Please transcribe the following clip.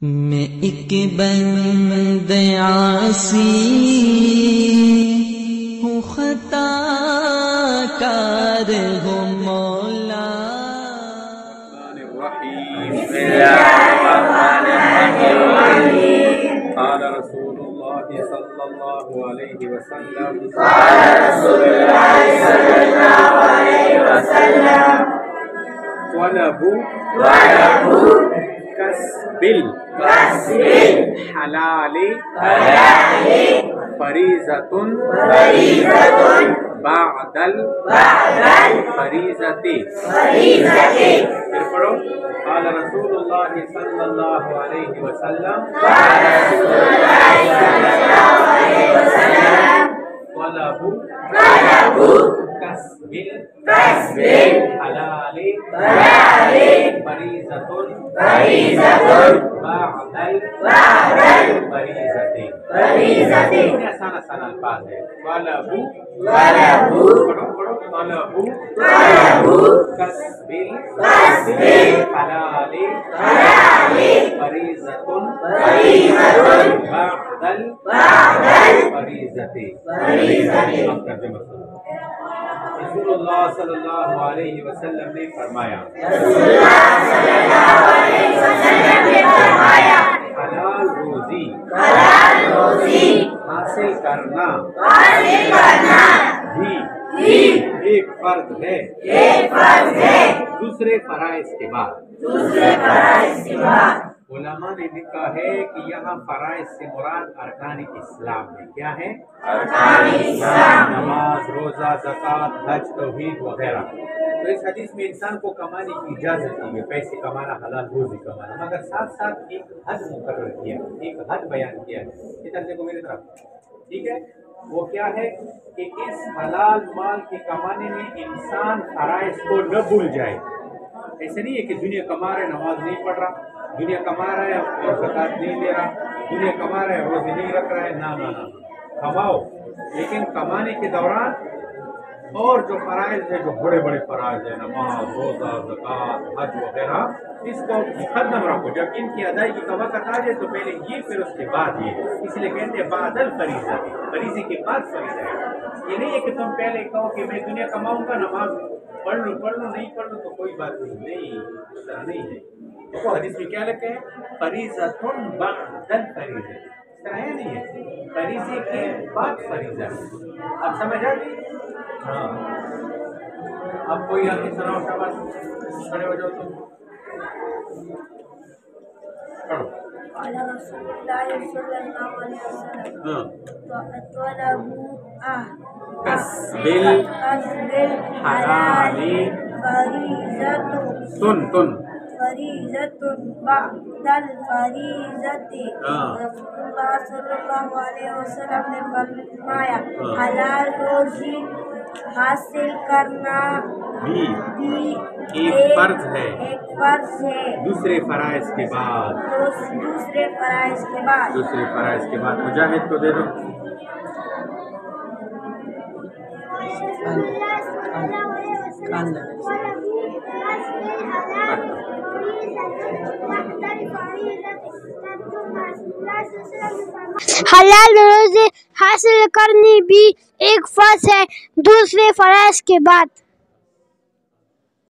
میں ایک بند عاصی ہوں، خطا کار ہوں مولا۔ بسم اللہ الرحمن الرحیم۔ قال رسول اللہ صلی اللہ علیہ وسلم، قال رسول اللہ صلی اللہ علیہ وسلم، طلب کسب الحلال فریضۃ بعد الفریضۃ۔ پھر پڑھو، قال رسول اللہ صلی اللہ علیہ وسلم، قال رسول اللہ صلی اللہ علیہ وسلم، طلب کسب الحلال فریضۃ بعد الفریضۃ۔ کتنے آسان آسان الفاظ ہے۔ طلب کسب الحلال فریضۃ بعد الفریضۃ۔ اب ترجمہ سنو۔ رسول اللہ صلی اللہ علیہ وسلم نے فرمایا، حلال روزی حاصل کرنا بھی ایک فرض ہے دوسرے فرائض کے بعد۔ علماء نے لکھا ہے کہ یہاں فرائض سے مراد ارکان اسلام ہے۔ کیا ہے؟ ارکان اسلام، نماز، روزہ، زکوٰۃ، حج، توحید وغیرہ۔ تو اس حدیث میں انسان کو کمانے کی اجازت دی ہے، پیسے کمانا، حلال روزی کمانا، مگر ساتھ ساتھ ایک حد مقرر کیا ہے، ایک حد بیان کیا ہے۔ ادھر دیکھو میری طرف، ٹھیک ہے؟ وہ کیا ہے کہ اس حلال مال کے کمانے میں انسان فرائض کو نہ بھول جائے۔ ایسے نہیں ہے کہ دنیا کما رہا ہے نماز نہیں پڑھ رہا، دنیا کما رہا ہے اور زکوٰۃ نہیں دے رہا، دنیا کما رہا ہے روزے نہیں رکھ رہا ہے۔ نہ کماؤ، لیکن کمانے کے دوران اور جو فرائض ہے، جو بڑے بڑے فرائض ہیں، نماز، روزہ، زکوٰۃ، حج وغیرہ، اس کو مقدم رکھو۔ جب ان کی ادائیگی کا وقت آ جائے تو پہلے یہ، پھر اس کے بعد یہ۔ اس لیے کہتے ہیں بعد الفریضہ، فریضے کے بعد فریضہ ہے۔ یہ نہیں ہے کہ تم پہلے کہو کہ میں دنیا کماؤں گا، نماز پڑھ لوں نہیں پڑھ لوں تو کوئی بات نہیں، اس طرح نہیں ہے۔ دیکھو حدیث میں کیا لکھا ہے؟ فریضۃ بعد الفریضہ، اس طرح ہے نہیں ہے، فریضے کے بعد فریضہ۔ اب سمجھ آ گئی؟ ہاں۔ اب کوئی آپ کی سناؤ، شاباش، کھڑے ہو جاؤ تم، پڑھو۔ قال رسول اللہ صلی اللہ علیہ وسلم، طلب کسب الحلال فریضۃ بعد الفریضۃ۔ رسول اللہ صلی اللہ علیہ وسلم نے فرمایا، حلال روزی حاصل کرنا بھی ایک فرض ہے دوسرے فرائض کے بعد۔ مجاہد کو دے دو۔ حلال روزی حاصل کرنی بھی ایک فرض ہے دوسرے فرائض کے بعد۔